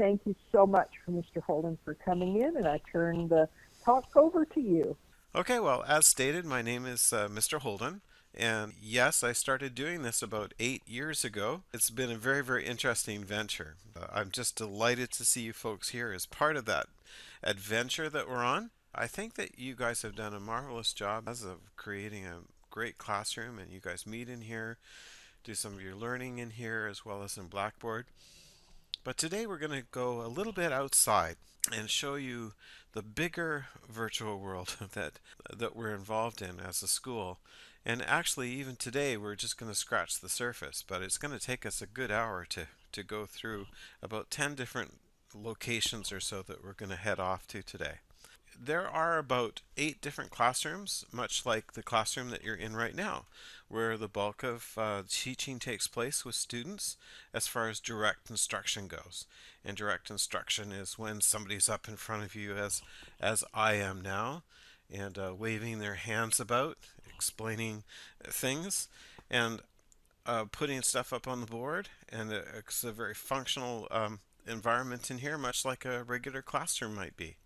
thank you so much for Mr. Holden for coming in, and I turn the talk over to you. Okay, well, as stated, my name is Mr. Holden. And yes, I started doing this about 8 years ago. It's been a very, very interesting venture. I'm just delighted to see you folks here as part of that adventure that we're on. I think that you guys have done a marvelous job as of creating a great classroom, and you guys meet in here, do some of your learning in here as well as in Blackboard. But today we're going to go a little bit outside and show you the bigger virtual world that we're involved in as a school. And actually, even today, we're just going to scratch the surface, but it's going to take us a good hour to go through about 10 different locations or so that we're going to head off to today. There are about 8 different classrooms, much like the classroom that you're in right now, where the bulk of teaching takes place with students as far as direct instruction goes. And direct instruction is when somebody's up in front of you, as I am now, and waving their hands about, explaining things, and putting stuff up on the board. And it's a very functional environment in here, much like a regular classroom might be.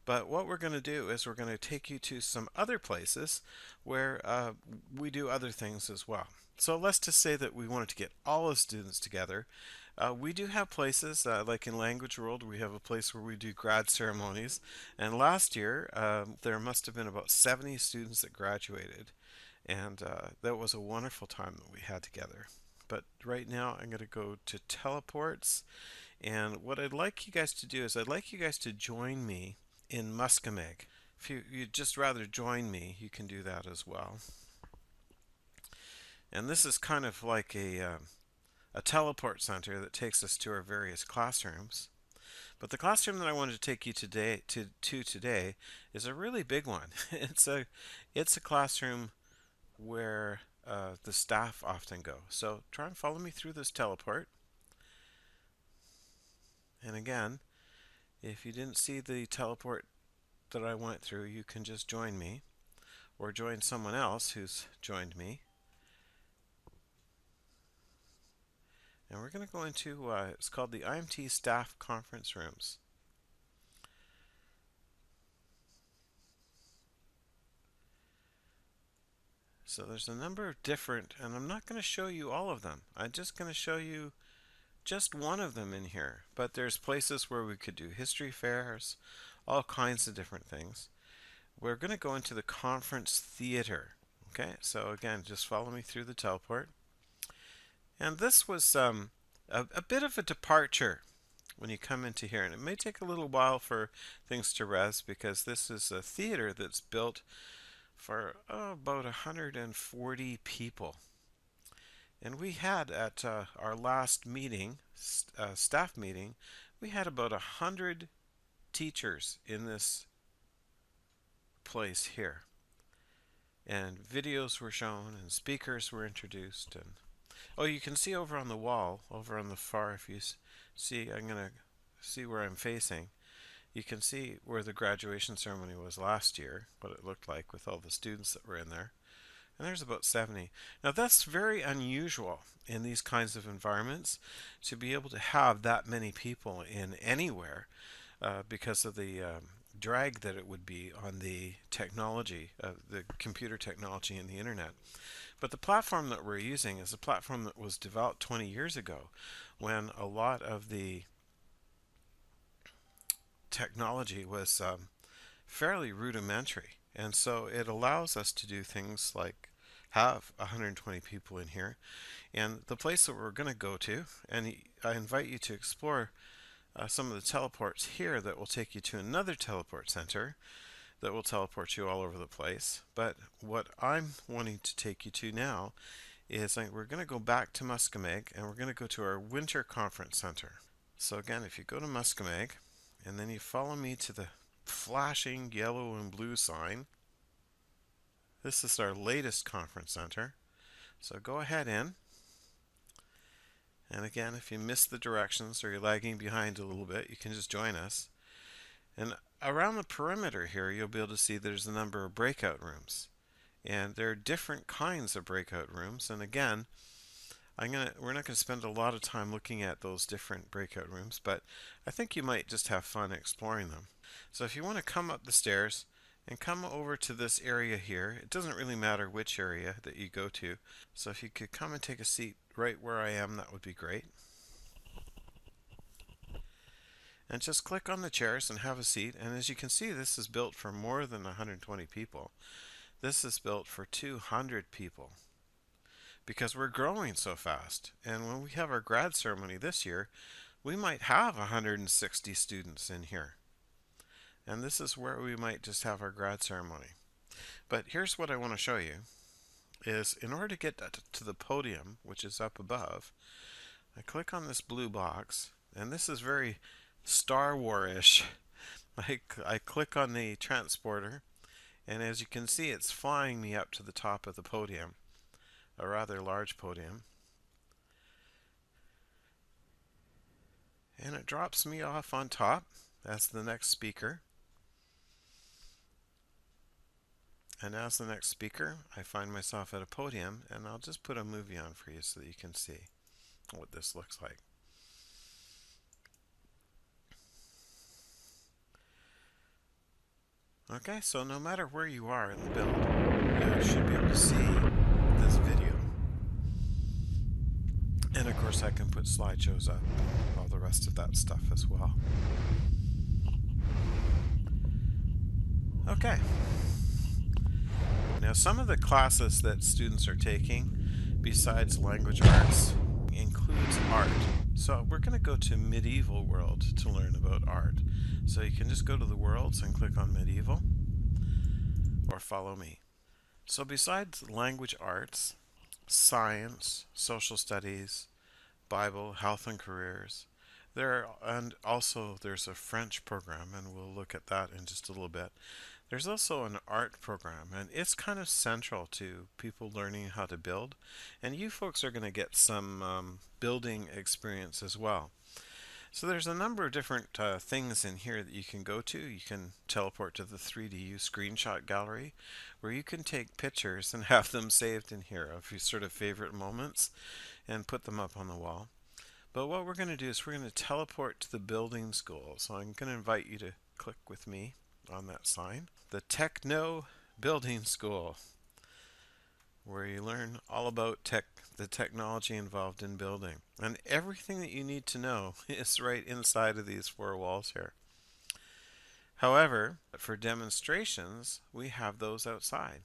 But what we're going to do is we're going to take you to some other places where we do other things as well. So let's just say that we wanted to get all the students together. We do have places, like in Language World, we have a place where we do grad ceremonies. And last year, there must have been about 70 students that graduated. And that was a wonderful time that we had together. But right now, I'm going to go to teleports. And what I'd like you guys to do is I'd like you guys to join me in Muscameg. If you'd just rather join me, you can do that as well. And this is kind of like a teleport center that takes us to our various classrooms. But the classroom that I wanted to take you to today is a really big one. It's a classroom where the staff often go. So try and follow me through this teleport. And again, if you didn't see the teleport that I went through, you can just join me or join someone else who's joined me. And we're going to go into, it's called the IMT Staff Conference Rooms. So there's a number of different, and I'm not going to show you all of them. I'm just going to show you just one of them in here. But there's places where we could do history fairs, all kinds of different things. We're going to go into the conference theater. Okay, so again, just follow me through the teleport. And this was a bit of a departure when you come into here. And it may take a little while for things to res because this is a theater that's built for about 140 people. And we had at our last meeting, staff meeting, we had about 100 teachers in this place here. And videos were shown and speakers were introduced. And oh, you can see over on the wall, over on the far, if you see, I'm going to see where I'm facing. You can see where the graduation ceremony was last year, what it looked like with all the students that were in there. And there's about 70. Now that's very unusual in these kinds of environments to be able to have that many people in anywhere because of the drag that it would be on the technology, the computer technology and the internet. But the platform that we're using is a platform that was developed 20 years ago when a lot of the technology was fairly rudimentary. And so it allows us to do things like have 120 people in here. And the place that we're going to go to, and I invite you to explore some of the teleports here that will take you to another teleport center that will teleport you all over the place. But what I'm wanting to take you to now is we're going to go back to Muscameg and we're going to go to our winter conference center. So again, if you go to Muscameg and then you follow me to the flashing yellow and blue sign, this is our latest conference center. So go ahead in. And again, if you miss the directions or you're lagging behind a little bit, you can just join us. And around the perimeter here, you'll be able to see there's a number of breakout rooms. And there are different kinds of breakout rooms. And again, We're not gonna spend a lot of time looking at those different breakout rooms, but I think you might just have fun exploring them. So if you want to come up the stairs and come over to this area here, it doesn't really matter which area that you go to. So if you could come and take a seat right where I am, that would be great. And just click on the chairs and have a seat. And as you can see, this is built for more than 120 people. This is built for 200 people because we're growing so fast. And when we have our grad ceremony this year, we might have 160 students in here. And this is where we might just have our grad ceremony. But here's what I want to show you is in order to get to the podium, which is up above, I click on this blue box, and this is very Star Wars-ish. I click on the transporter, and as you can see, it's flying me up to the top of the podium, a rather large podium. And it drops me off on top as the next speaker. And as the next speaker, I find myself at a podium, and I'll just put a movie on for you so that you can see what this looks like. Okay, so no matter where you are in the build, you should be able to see this video. And of course I can put slideshows up, all the rest of that stuff as well. Okay. Now some of the classes that students are taking, besides language arts, includes art. So we're going to go to medieval world to learn about art. So you can just go to the worlds and click on medieval, or follow me. So besides language arts, science, social studies, Bible, health and careers, and also there's a French program, and we'll look at that in just a little bit. There's also an art program, and it's kind of central to people learning how to build. And you folks are going to get some building experience as well. So there's a number of different things in here that you can go to. You can teleport to the 3DU screenshot gallery, where you can take pictures and have them saved in here of your sort of favorite moments and put them up on the wall. But what we're going to do is we're going to teleport to the building school. So I'm going to invite you to click with me on that sign. The Techno Building School, where you learn all about the technology involved in building. And everything that you need to know is right inside of these four walls here. However, for demonstrations, we have those outside.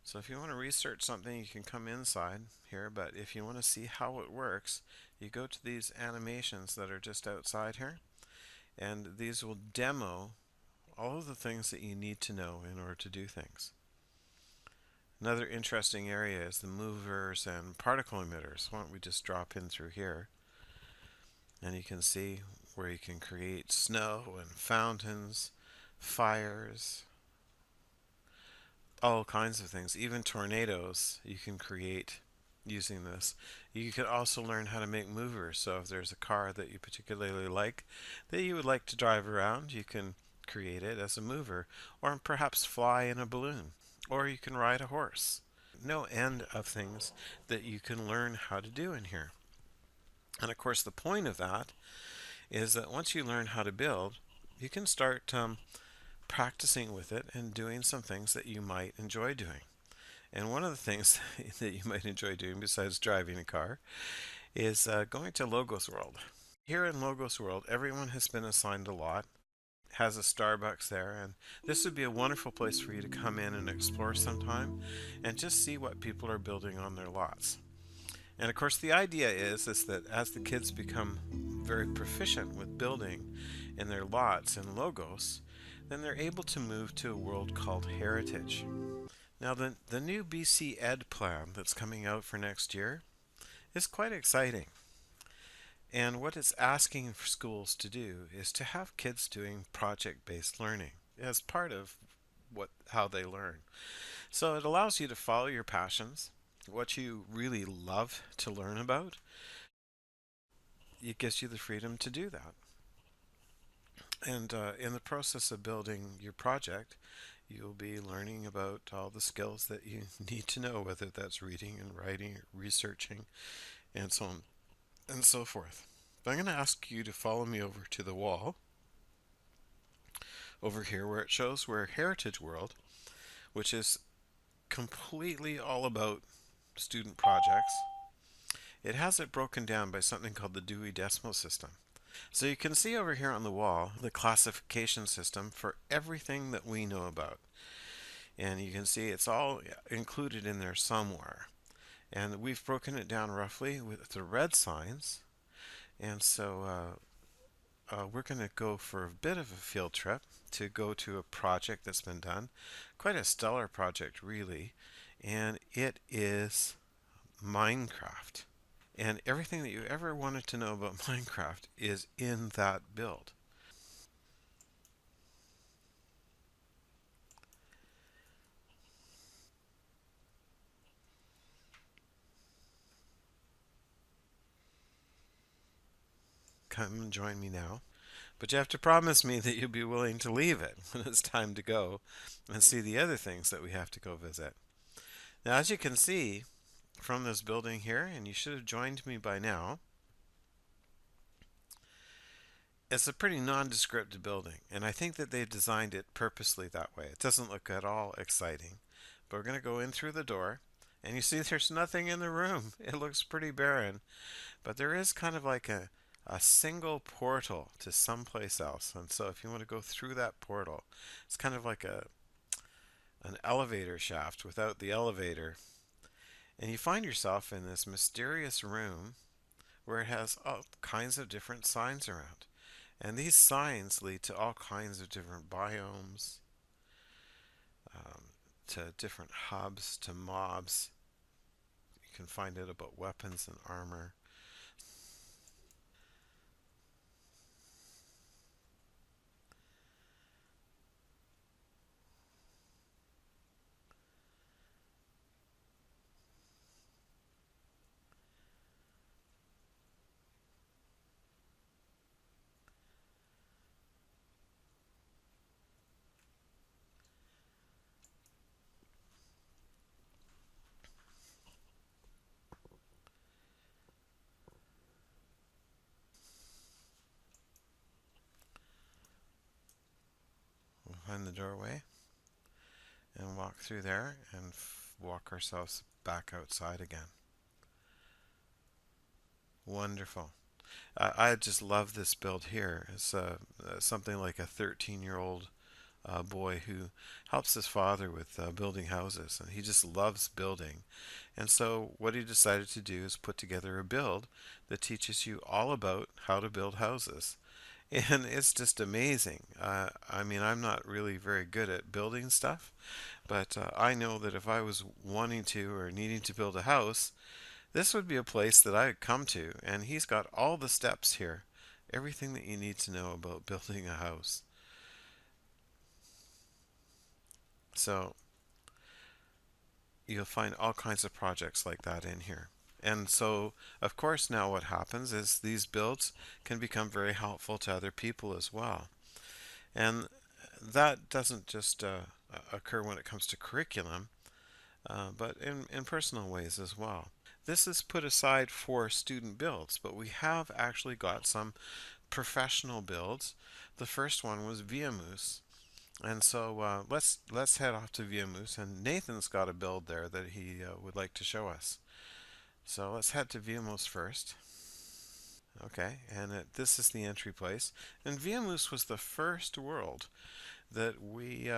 So if you want to research something, you can come inside here, but if you want to see how it works, you go to these animations that are just outside here, and these will demo all of the things that you need to know in order to do things. Another interesting area is the movers and particle emitters. Why don't we just drop in through here, and you can see where you can create snow and fountains, fires, all kinds of things. Even tornadoes you can create using this. You can also learn how to make movers. So if there's a car that you particularly like that you would like to drive around, you can create it as a mover, or perhaps fly in a balloon, or you can ride a horse. No end of things that you can learn how to do in here. And of course the point of that is that once you learn how to build, you can start practicing with it and doing some things that you might enjoy doing. And one of the things that you might enjoy doing besides driving a car is going to Logos World. Here in Logos World, everyone has been assigned a lot, has a Starbucks there, and this would be a wonderful place for you to come in and explore sometime and just see what people are building on their lots. And of course the idea is that as the kids become very proficient with building in their lots in Logos, then they're able to move to a world called Heritage. Now the new BC Ed plan that's coming out for next year is quite exciting. And what it's asking for schools to do is to have kids doing project-based learning as part of how they learn. So it allows you to follow your passions, what you really love to learn about. It gives you the freedom to do that. And in the process of building your project, You'll be learning about all the skills that you need to know, whether that's reading and writing, researching, and so on and so forth. I'm going to ask you to follow me over to the wall over here where it shows where Heritage World, which is completely all about student projects. It has it broken down by something called the Dewey Decimal System. So you can see over here on the wall the classification system for everything that we know about. And you can see it's all included in there somewhere. And we've broken it down roughly with the red signs. And so we're going to go for a bit of a field trip to go to a project that's been done. Quite a stellar project, really. And it is Minecraft. And everything that you ever wanted to know about Minecraft is in that build. Come and join me now. But you have to promise me that you'll be willing to leave it when it's time to go and see the other things that we have to go visit. Now, as you can see from this building here, and you should have joined me by now, it's a pretty nondescript building, and I think that they've designed it purposely that way. It doesn't look at all exciting. But we're going to go in through the door, and you see there's nothing in the room. It looks pretty barren, but there is kind of like a single portal to someplace else. And so if you want to go through that portal, it's kind of like an elevator shaft without the elevator. And you find yourself in this mysterious room where it has all kinds of different signs around. And these signs lead to all kinds of different biomes, um, to different hubs, to mobs. You can find out about weapons and armor. We'll find the doorway and walk through there and walk ourselves back outside again. Wonderful. I just love this build here. It's something like a 13-year-old boy who helps his father with building houses, and he just loves building. And so, what he decided to do is put together a build that teaches you all about how to build houses. And it's just amazing. I mean, I'm not really very good at building stuff, but I know that if I was wanting to or needing to build a house, this would be a place that I'd come to. And he's got all the steps here, everything that you need to know about building a house. So you'll find all kinds of projects like that in here. And so, of course, now what happens is these builds can become very helpful to other people as well. And that doesn't just occur when it comes to curriculum, but in personal ways as well. This is put aside for student builds, but we have actually got some professional builds. The first one was VMUS. And so let's head off to VMUS, and Nathan's got a build there that he would like to show us. So let's head to VMUS first. Okay, and this is the entry place. And VMUS was the first world that we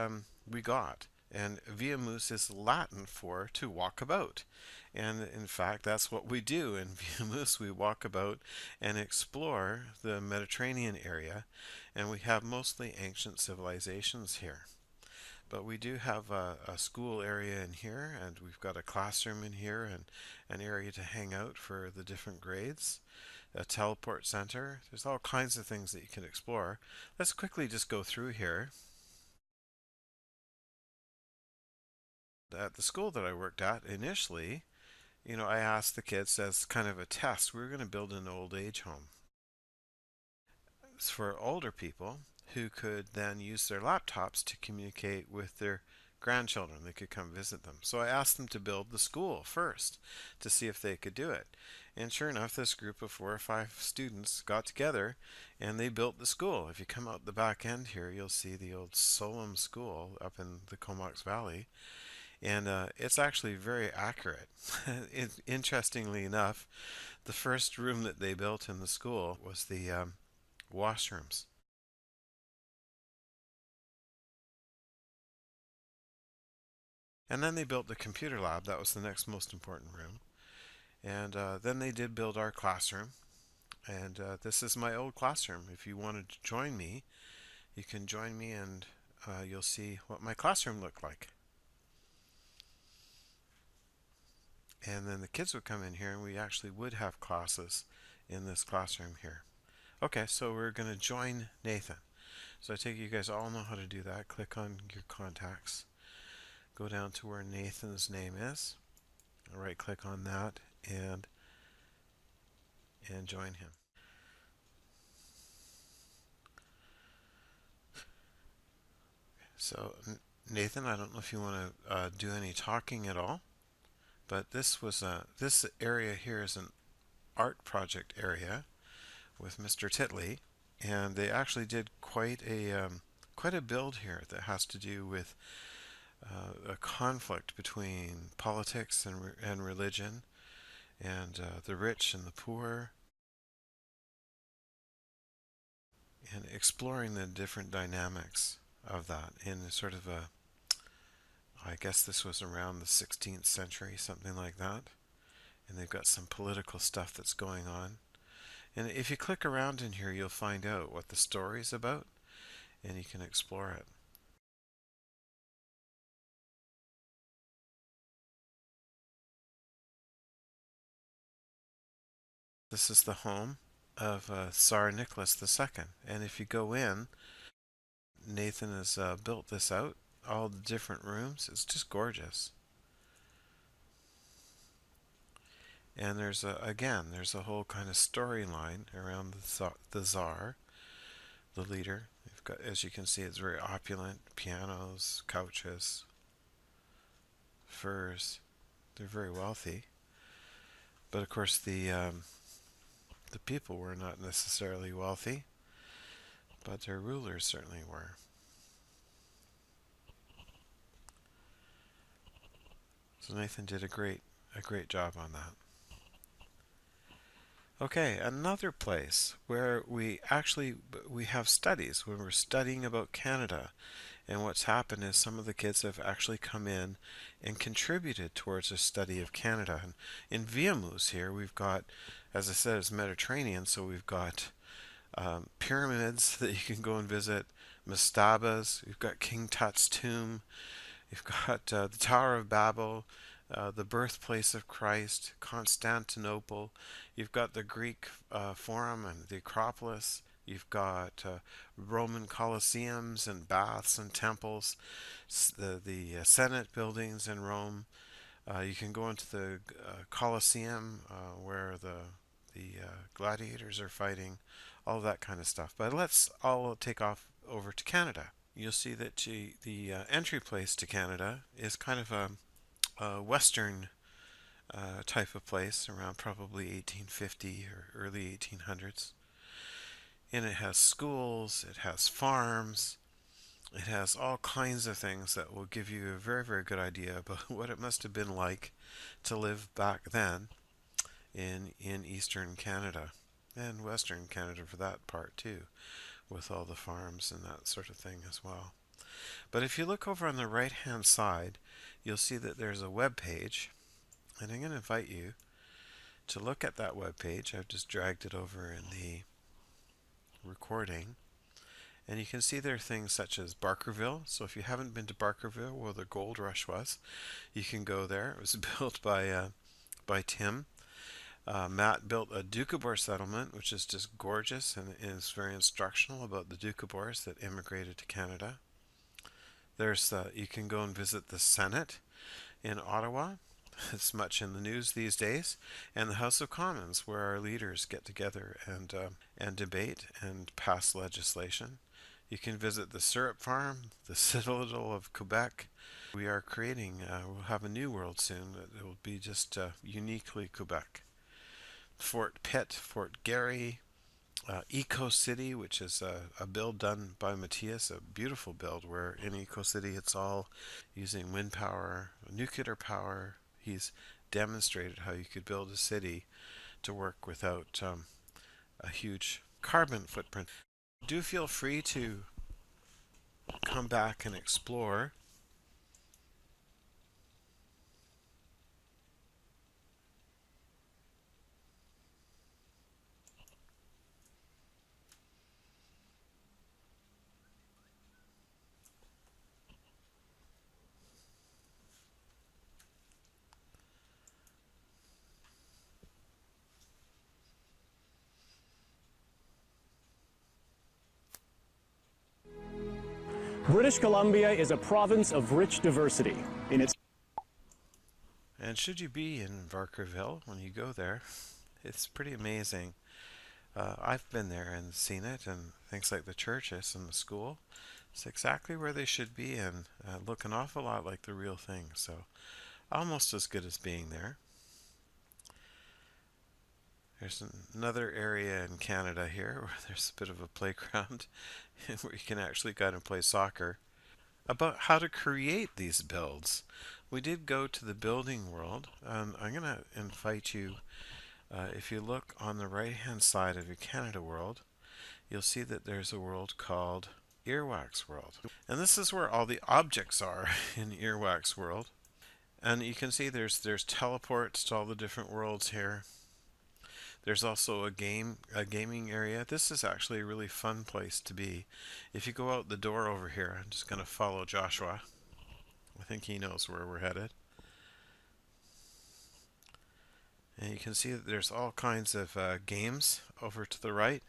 got. And Viamus is Latin for to walk about. And in fact, that's what we do in Viamus. We walk about and explore the Mediterranean area, and we have mostly ancient civilizations here. But we do have a school area in here, and we've got a classroom in here, and an area to hang out for the different grades, a teleport center. There's all kinds of things that you can explore. Let's quickly just go through here. At the school that I worked at initially, I asked the kids as kind of a test, we were going to build an old age home. It's for older people who could then use their laptops to communicate with their grandchildren. They could come visit them. So I asked them to build the school first to see if they could do it. And sure enough, this group of 4 or 5 students got together and they built the school. If you come out the back end here, you'll see the old Solom School up in the Comox Valley. And it's actually very accurate. Interestingly enough, the first room that they built in the school was the washrooms. And then they built the computer lab. That was the next most important room. And then they did build our classroom. And this is my old classroom. If you wanted to join me, you can join me and you'll see what my classroom looked like. And then the kids would come in here and we actually would have classes in this classroom here. Okay, so we're going to join Nathan. So I take it you guys all know how to do that. Click on your contacts. Go down to where Nathan's name is. Right click on that and join him. So Nathan, I don't know if you want to do any talking at all, but this area here is an art project area with Mr. Titley, and they actually did quite a build here that has to do with a conflict between politics and religion, and the rich and the poor, and exploring the different dynamics of that in sort of a, I guess this was around the 16th century, something like that. And they've got some political stuff that's going on. And if you click around in here, you'll find out what the story is about, and you can explore it. This is the home of Tsar Nicholas II. And if you go in, Nathan has built this out, all the different rooms. It's just gorgeous. And there's there's a whole kind of storyline around the Tsar, the leader. You've got, as you can see, it's very opulent. Pianos, couches, furs. They're very wealthy. But of course, the people were not necessarily wealthy, but their rulers certainly were. So Nathan did a great job on that. Okay, another place where we have studies when we're studying about Canada, and what's happened is some of the kids have actually come in and contributed towards a study of Canada. And in Viamus here, we've got, as I said, it's Mediterranean, so we've got pyramids that you can go and visit, mastabas, we've got King Tut's tomb, you've got the Tower of Babel, the birthplace of Christ, Constantinople. You've got the Greek Forum and the Acropolis. You've got Roman Colosseums and baths and temples, the Senate buildings in Rome. You can go into the Colosseum where the gladiators are fighting, all that kind of stuff. But let's all take off over to Canada. You'll see that the entry place to Canada is kind of a Western type of place around probably 1850 or early 1800s. And it has schools, it has farms, it has all kinds of things that will give you a very good idea about what it must have been like to live back then in eastern Canada and western Canada for that part too, with all the farms and that sort of thing as well. But if you look over on the right hand side, you'll see that there's a web page, and I'm going to invite you to look at that web page. I've just dragged it over in the recording, and you can see there are things such as Barkerville. So if you haven't been to Barkerville, where the gold rush was, you can go there. It was built by Tim. Matt built a Doukhobor settlement, which is just gorgeous and is very instructional about the Doukhobors that immigrated to Canada. There's you can go and visit the Senate in Ottawa. It's much in the news these days, and the House of Commons, where our leaders get together and debate and pass legislation. You can visit the syrup farm, the citadel of Quebec. We are creating, we'll have a new world soon that will be just uniquely Quebec. Fort Pitt, Fort Garry, Eco City, which is a build done by Matthias, a beautiful build where in Eco City it's all using wind power, nuclear power. He's demonstrated how you could build a city to work without a huge carbon footprint. Do feel free to come back and explore. British Columbia is a province of rich diversity. And should you be in Barkerville when you go there, it's pretty amazing. I've been there and seen it, and things like the churches and the school. It's exactly where they should be and look an awful lot like the real thing. So almost as good as being there. There's another area in Canada here where there's a bit of a playground where you can actually go out and play soccer. About how to create these builds. We did go to the building world. I'm going to invite you, if you look on the right hand side of your Canada world, you'll see that there's a world called Earwax World. And this is where all the objects are in Earwax World. And you can see there's teleports to all the different worlds here. There's also a gaming area. This is actually a really fun place to be. If you go out the door over here, I'm just going to follow Joshua. I think he knows where we're headed. And you can see that there's all kinds of games over to the right.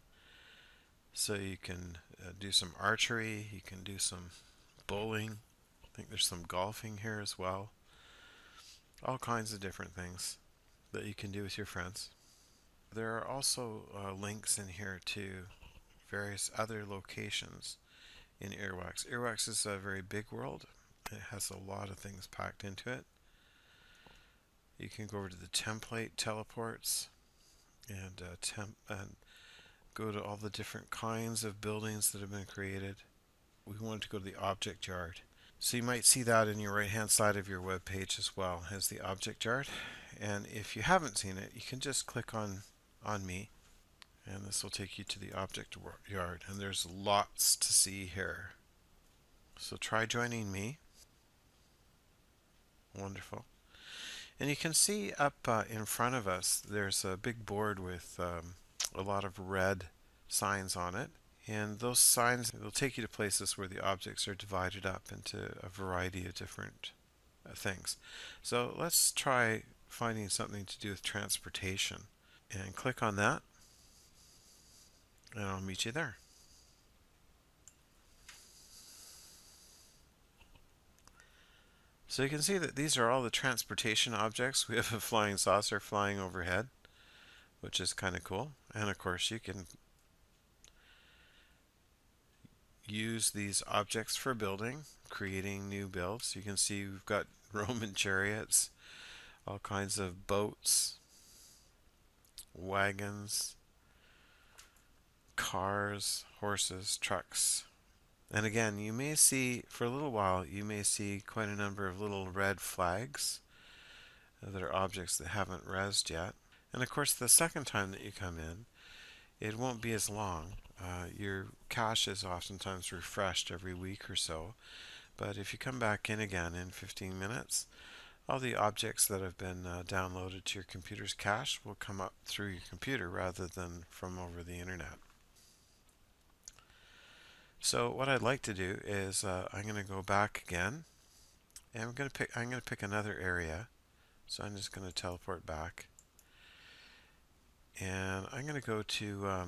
So you can do some archery, you can do some bowling. I think there's some golfing here as well. All kinds of different things that you can do with your friends. There are also links in here to various other locations in Earwax. Earwax is a very big world. It has a lot of things packed into it. You can go over to the template teleports and go to all the different kinds of buildings that have been created. We wanted to go to the object yard. So you might see that in your right hand side of your web page as well as the object yard. And if you haven't seen it, you can just click on me and this will take you to the object yard, and there's lots to see here. So try joining me. Wonderful. And you can see up in front of us there's a big board with a lot of red signs on it, and those signs will take you to places where the objects are divided up into a variety of different things. So let's try finding something to do with transportation and click on that, and I'll meet you there. So you can see that these are all the transportation objects. We have a flying saucer flying overhead, which is kind of cool. And of course you can use these objects for building, creating new builds. You can see we've got Roman chariots, all kinds of boats, wagons, cars, horses, trucks. And again, you may see, for a little while, you may see quite a number of little red flags that are objects that haven't resed yet. And of course, the second time that you come in, it won't be as long. Your cache is oftentimes refreshed every week or so. But if you come back in again in 15 minutes, all the objects that have been downloaded to your computer's cache will come up through your computer rather than from over the internet. So what I'd like to do is I'm going to go back again, and I'm going to pick another area. So I'm just going to teleport back, and I'm going to go to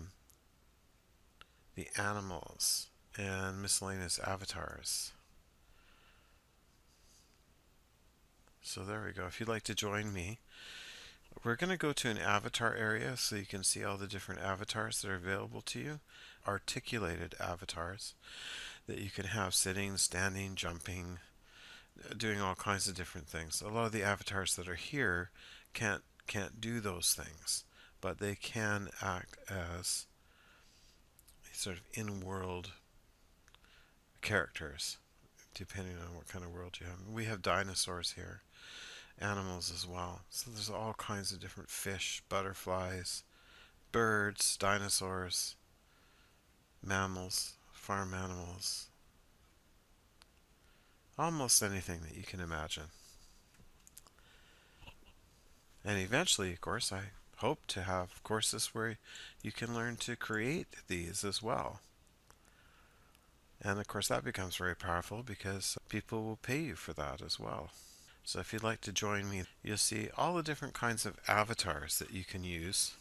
the animals and miscellaneous avatars. So there we go. If you'd like to join me, we're going to go to an avatar area so you can see all the different avatars that are available to you. articulated avatars that you can have sitting, standing, jumping, doing all kinds of different things. A lot of the avatars that are here can't do those things, but they can act as sort of in-world characters, depending on what kind of world you have. We have dinosaurs here, animals as well. So there's all kinds of different fish, butterflies, birds, dinosaurs, mammals, farm animals, almost anything that you can imagine. And eventually, of course, I hope to have courses where you can learn to create these as well. And of course, that becomes very powerful because people will pay you for that as well. So if you'd like to join me, you'll see all the different kinds of avatars that you can use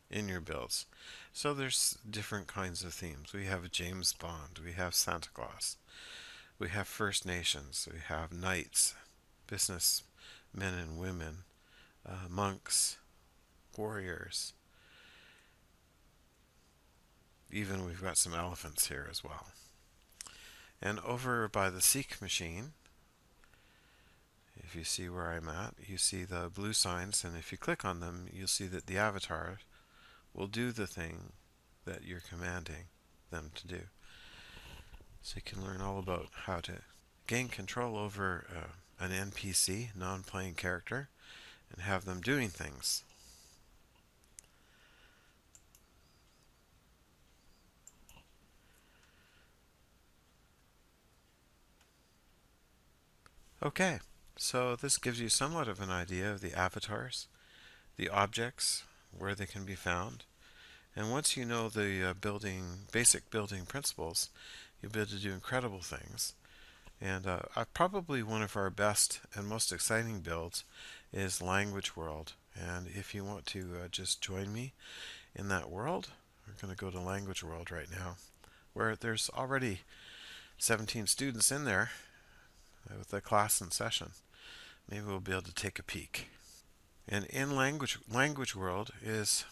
in your builds. So there's different kinds of themes. We have James Bond, we have Santa Claus, we have First Nations, we have knights, business men and women, monks, warriors. Even we've got some elephants here as well. And over by the Seek machine, if you see where I'm at, you see the blue signs, and if you click on them, you'll see that the avatar will do the thing that you're commanding them to do. So you can learn all about how to gain control over an NPC, non-playing character, and have them doing things. Okay, so this gives you somewhat of an idea of the avatars, the objects, where they can be found. And once you know the basic building principles, you'll be able to do incredible things. And probably one of our best and most exciting builds is Language World. And if you want to just join me in that world, we're going to go to Language World right now, where there's already 17 students in there with a class in session. Maybe we'll be able to take a peek. And in Language World is,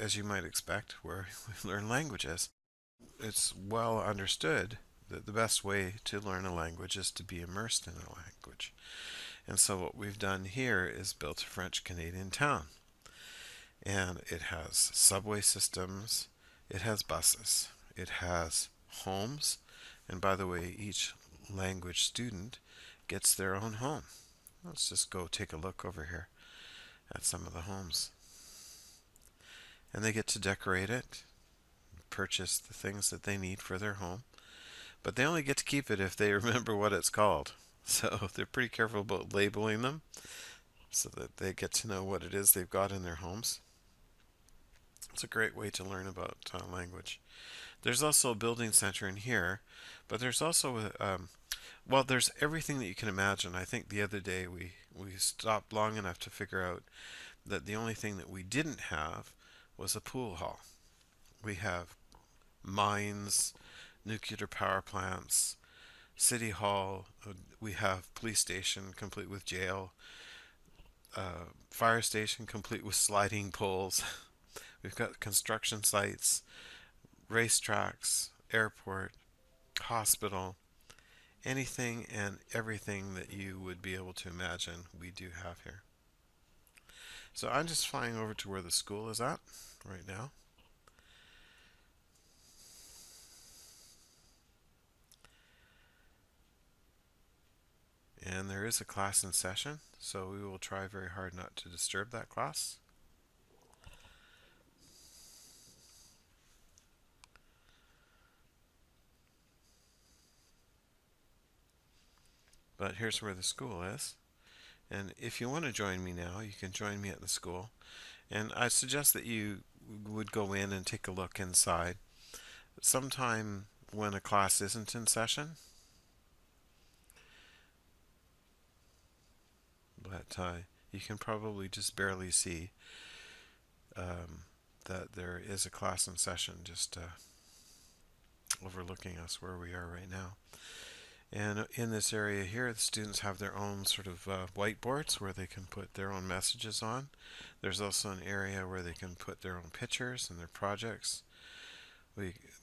as you might expect, where we learn languages. It's well understood that the best way to learn a language is to be immersed in a language. And so what we've done here is built a French-Canadian town. And it has subway systems, it has buses, it has homes, and by the way, each language student gets their own home. Let's just go take a look over here at some of the homes. And they get to decorate it, purchase the things that they need for their home, but they only get to keep it if they remember what it's called. So they're pretty careful about labeling them so that they get to know what it is they've got in their homes. It's a great way to learn about language. There's also a building center in here, but there's also well, there's everything that you can imagine. I think the other day we stopped long enough to figure out that the only thing that we didn't have was a pool hall. We have mines, nuclear power plants, city hall, we have police station complete with jail, fire station complete with sliding poles. We've got construction sites, racetracks, airport, hospital, anything and everything that you would be able to imagine we do have here. So I'm just flying over to where the school is at right now. And there is a class in session, so we will try very hard not to disturb that class. But here's where the school is. And if you want to join me now, you can join me at the school. And I suggest that you would go in and take a look inside sometime when a class isn't in session. But you can probably just barely see that there is a class in session just overlooking us where we are right now. And in this area here, the students have their own sort of whiteboards where they can put their own messages on. There's also an area where they can put their own pictures and their projects.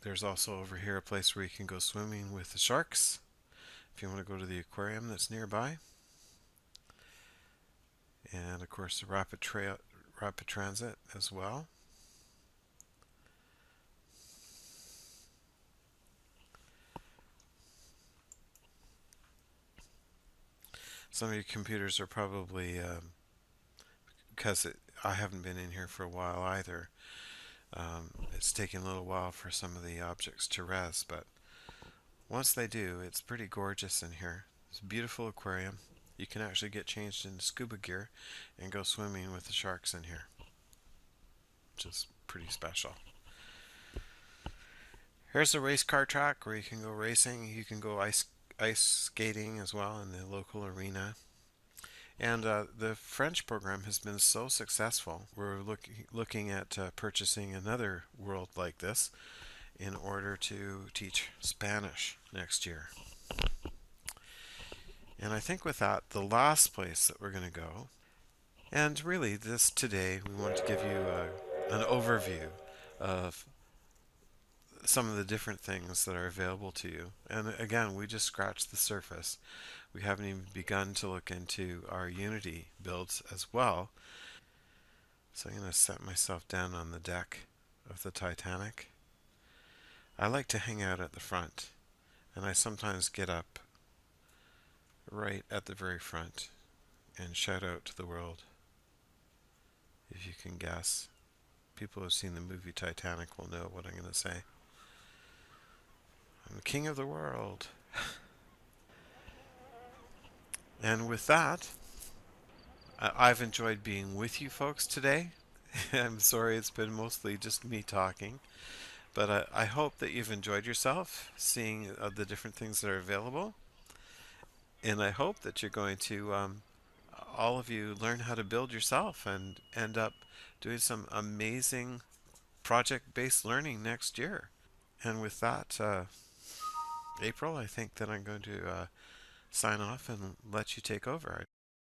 There's also over here a place where you can go swimming with the sharks if you want to go to the aquarium that's nearby. And of course the rapid transit as well. Some of your computers are probably, because I haven't been in here for a while either, it's taking a little while for some of the objects to res, but once they do, it's pretty gorgeous in here. It's a beautiful aquarium. You can actually get changed into scuba gear and go swimming with the sharks in here, which is pretty special. Here's a race car track where you can go racing. You can go ice skating as well in the local arena. And the French program has been so successful. We're looking at purchasing another world like this in order to teach Spanish next year. And I think with that, the last place that we're going to go, and really this today, we want to give you an overview of some of the different things that are available to you. And again, we just scratched the surface. We haven't even begun to look into our Unity builds as well. So I'm going to set myself down on the deck of the Titanic. I like to hang out at the front, and I sometimes get up right at the very front and shout out to the world. If you can guess, people who have seen the movie Titanic will know what I'm going to say. I'm the king of the world. And with that, I've enjoyed being with you folks today. I'm sorry it's been mostly just me talking, but I hope that you've enjoyed yourself seeing the different things that are available. And I hope that you're going to, all of you, learn how to build yourself and end up doing some amazing project-based learning next year. And with that, April, I think that I'm going to sign off and let you take over.